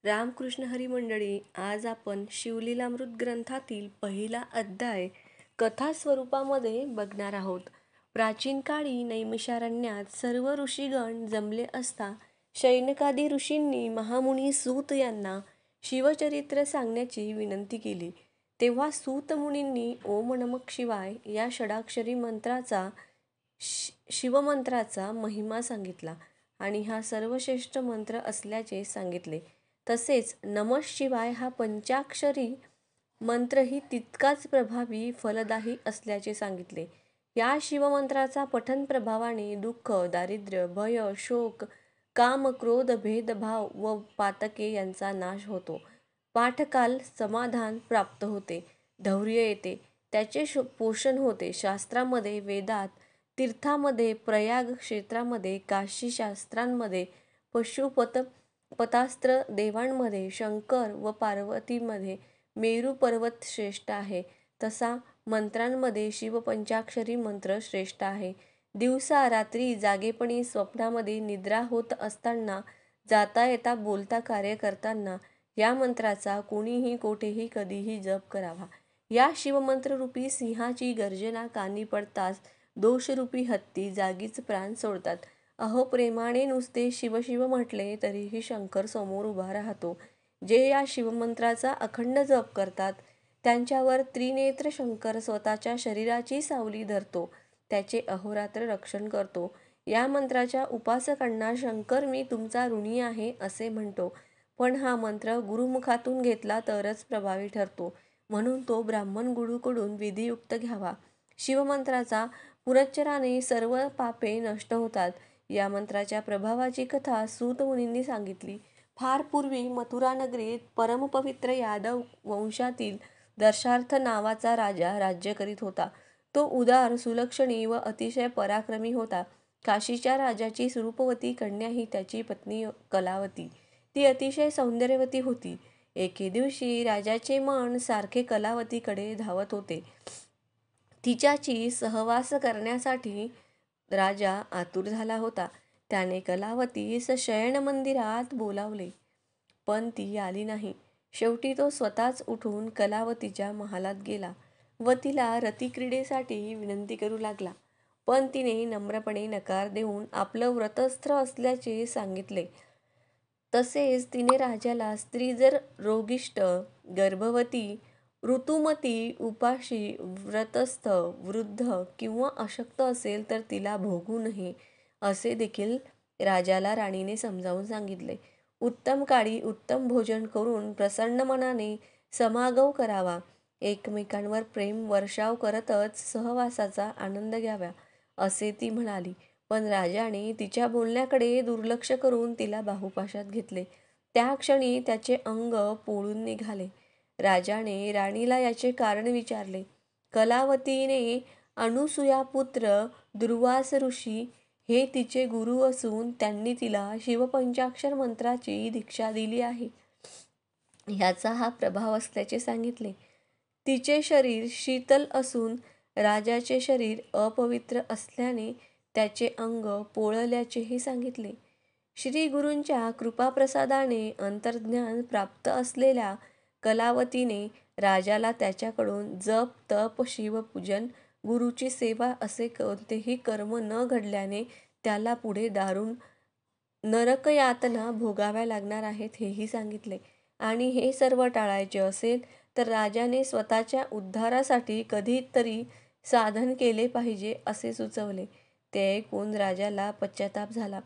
रामकृष्ण हरी मंडळी, आज आपण शिवलीलामृत ग्रंथातील पहिला अध्याय कथा स्वरूपामध्ये बघणार आहोत. प्राचीन काळी नैमिषारण्यात सर्व ऋषीगण जमले असता शौनकादी ऋषींनी महामुनी सूत यांना शिवचरित्र सांगण्याची विनंती केली. तेव्हा सूत मुनींनी ओम नमः शिवाय या षडाक्षरी मंत्राचा शिवमंत्राचा महिमा सांगितला आणि हा सर्वश्रेष्ठ मंत्र असल्याचे सांगितले. तसेच नमः शिवाय हा पंचाक्षरी मंत्रही तितकाच प्रभावी फलदायी असल्याचे सांगितले. या शिवमंत्राचा पठन प्रभावाने दुःख, दारिद्र्य, भय, शोक, काम, क्रोध, भेदभाव व पातके यांचा नाश होतो. पाठकाल समाधान प्राप्त होते, धैर्य येते, त्याचे पोषण होते. शास्त्रामध्ये, वेदात, तीर्थामध्ये, प्रयाग क्षेत्रामध्ये, काशी शास्त्रांमध्ये, पतास्त्र देवांमध्ये, शंकर व पार्वतीमध्ये मेरू पर्वत श्रेष्ठ आहे. तसा मंत्रांमध्ये शिवपंचाक्षरी मंत्र श्रेष्ठ आहे. दिवसा रात्री जागेपणी, स्वप्नामध्ये, निद्रा होत असताना, जाता येता, बोलता, कार्य करताना या मंत्राचा कोणीही कोठेही कधीही जप करावा. या शिवमंत्ररूपी सिंहाची गर्जना कानी पडताच दोषरूपी हत्ती जागीच प्राण सोडतात. अहो, प्रेमाने नुसते शिव शिव म्हटले तरीही शंकर समोर उभा राहतो. जे या शिवमंत्राचा अखंड जप करतात त्यांच्यावर त्रिनेत्र शंकर स्वतःच्या शरीराची सावली धरतो, त्याचे अहोरात्र रक्षण करतो. या मंत्राच्या उपासकांना शंकर मी तुमचा ऋणी आहे असे म्हणतो. पण हा मंत्र गुरुमुखातून घेतला तरच प्रभावी ठरतो, म्हणून तो ब्राह्मण गुरूकडून विधियुक्त घ्यावा. शिवमंत्राचा पुनच्चाराने सर्व पापे नष्ट होतात. या मंत्राच्या प्रभावाची कथा सूत मुनींनी सांगितली. फार पूर्वी मथुरा नगरीत परमपवित्र यादव वंशातील दशरथ नावाचा राजा राज्य करीत होता. तो उदार, सुलक्षणी व अतिशय पराक्रमी होता. काशीच्या राजाची रूपवती कन्या ही त्याची पत्नी कलावती. ती अतिशय सौंदर्यवती होती. एके दिवशी राजाचे मन सारखे कलावतीकडे धावत होते. तिच्याशी सहवास करण्यासाठी राजा आतुर झाला होता. त्याने कलावतीस शयन मंदिरात बोलावले, पण ती आली नाही. शेवटी तो स्वतःच उठून कलावतीच्या महालात गेला व तिला रतिक्रीडेसाठी विनंती करू लागला. पण तिने नम्रपणे नकार देऊन आपलं व्रतस्थ असल्याचे सांगितले. तसेच तिने राजाला स्त्री जर रोगिष्ट, गर्भवती, ऋतुमती, उपाशी, व्रतस्थ, वृद्ध किंवा अशक्त असेल तर तिला भोगू नये असे देखील राजाला राणीने समजावून सांगितले. उत्तम काळी उत्तम भोजन करून प्रसन्न मनाने समागम करावा. एकमेकांवर प्रेम वर्षाव करतच सहवासाचा आनंद घ्यावा असे ती म्हणाली. पण राजाने तिच्या बोलण्याकडे दुर्लक्ष करून तिला बाहुपाशात घेतले. त्या क्षणी त्याचे अंग पोळून निघाले. राजाने राणीला याचे कारण विचारले. कलावतीने अनुसूयापुत्र दुर्वास ऋषी हे तिचे गुरु असून त्यांनी तिला शिवपंचाक्षर मंत्राची दीक्षा दिली आहे, ह्याचा हा प्रभाव असल्याचे सांगितले. तिचे शरीर शीतल असून राजाचे शरीर अपवित्र असल्याने त्याचे अंग पोळल्याचेही सांगितले. श्री गुरूंच्या कृपाप्रसादाने अंतर्ज्ञान प्राप्त असलेल्या कलावतीने राजाला त्याच्याकडून जप, तप, शिवपूजन, गुरुची सेवा असे कोणतेही कर्म न घडल्याने त्याला पुढे दारुण नरकयातना भोगाव्या लागणार आहेत हेही सांगितले. आणि हे सर्व टाळायचे असेल तर राजाने स्वतःच्या उद्धारासाठी कधीतरी साधन केले पाहिजे असे सुचवले. ते ऐकून राजाला पश्चाताप झाला.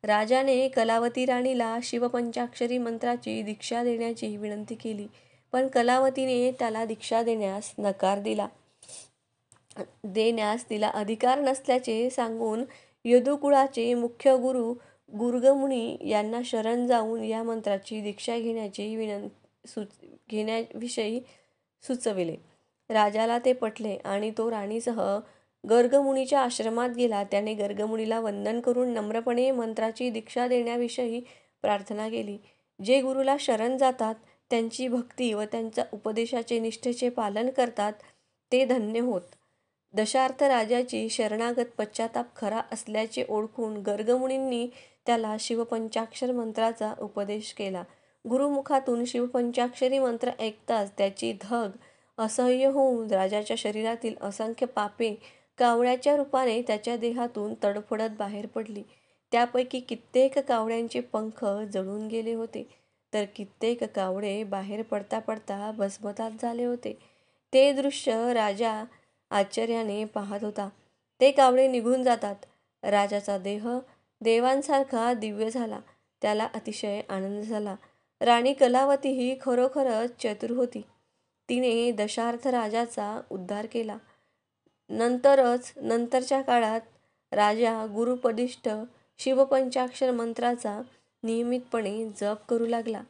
राजाने कलावती राणीला शिवपंचाक्षरी मंत्राची दीक्षा देण्याची विनंती केली, पण कलावतीने त्याला दीक्षा देण्यास नकार दिला. देण्यास तिला अधिकार नसल्याचे सांगून यदुकुळाचे मुख्य गुरु गर्गमुनी यांना शरण जाऊन या मंत्राची दीक्षा घेण्याविषयी सुचविले. राजाला ते पटले आणि तो राणीसह गर्गमुनीच्या आश्रमात गेला. त्याने गर्गमुनीला वंदन करून नम्रपणे मंत्राची दीक्षा देण्याविषयी प्रार्थना केली. जे गुरुला शरण जातात, त्यांची भक्ती व त्यांच्या उपदेशाचे निष्ठेचे पालन करतात ते धन्य होत. दशरथ राजाची शरणागत पश्चाताप खरा असल्याचे ओळखून गर्गमुनींनी त्याला शिवपंचाक्षर मंत्राचा उपदेश केला गुरुमुखातून शिवपंचाक्षरी मंत्र ऐकताच त्याची धग असह्य होऊन राजाच्या शरीरातील असंख्य पापे कावळ्याच्या रूपाने त्याच्या देहातून तडफडत बाहेर पडली. त्यापैकी कित्येक कावळ्यांचे पंख जळून गेले होते, तर कित्येक कावळे बाहेर पडता पडता भस्मसात झाले होते. ते दृश्य राजा आश्चर्याने पाहत होता. ते कावळे निघून जातात. राजाचा देह देवांसारखा दिव्य झाला. त्याला अतिशय आनंद झाला. राणी कलावती ही खरोखरच चतुर होती. तिने दशार्थ राजाचा उद्धार केला. नंतरच्या काळात राजा गुरुपदिष्ट शिवपंचाक्षर मंत्राचा नियमितपणे जप करू लागला.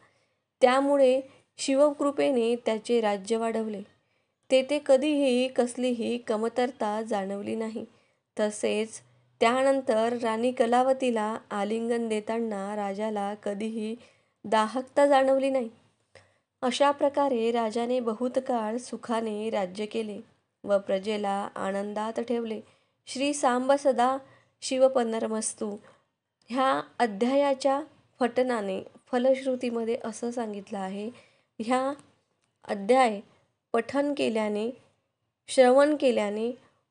त्यामुळे शिवकृपेने त्याचे राज्य वाढवले. तेथे कधीही कसलीही कमतरता जाणवली नाही. तसेच त्यानंतर राणी कलावतीला आलिंगन देताना राजाला कधीही दाहकता जाणवली नाही. अशा प्रकारे राजाने बहुत काळ सुखाने राज्य केले व प्रजेला आनंदात ठेवले. श्री सांब सदा शिवपन्नरमस्तु ह्या अध्यायाच्या पठनाने फलश्रुतीमध्ये असं सांगितलं आहे, ह्या अध्याय पठन केल्याने, श्रवण केल्याने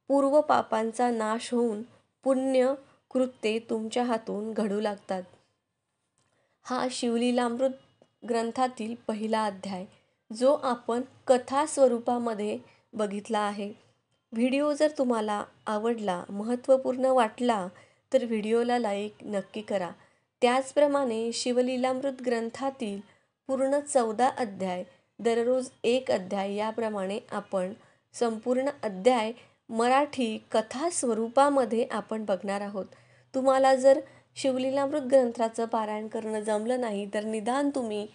पूर्व पापांचा नाश होऊन पुण्य कृत्ये तुमच्या हातून घडू लागतात. हा शिवलीलामृत ग्रंथातील पहिला अध्याय, जो आपण कथा स्वरूपामध्ये बघितला आहे. व्हिडिओ जर तुम्हाला आवडला, महत्त्वपूर्ण वाटला तर व्हिडिओला लाईक नक्की करा. त्याचप्रमाणे शिवलीलामृत ग्रंथातील पूर्ण 14 अध्याय, दररोज एक अध्याय याप्रमाणे आपण संपूर्ण अध्याय मराठी कथा स्वरूपामध्ये आपण बघणार आहोत. तुम्हाला जर शिवलीलामृत ग्रंथाचं पारायण करणं जमलं नाही तर निदान तुम्ही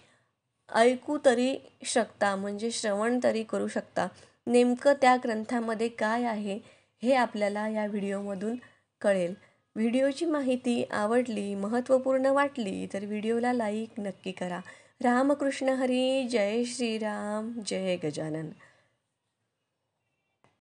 ऐकू तरी शकता, म्हणजे श्रवण तरी करू शकता. नेमकं त्या ग्रंथामध्ये काय आहे हे आपल्याला या व्हिडिओमधून कळेल. व्हिडिओची माहिती आवडली, महत्त्वपूर्ण वाटली तर व्हिडिओला लाईक नक्की करा. रामकृष्ण हरी. जय श्रीराम. जय गजानन.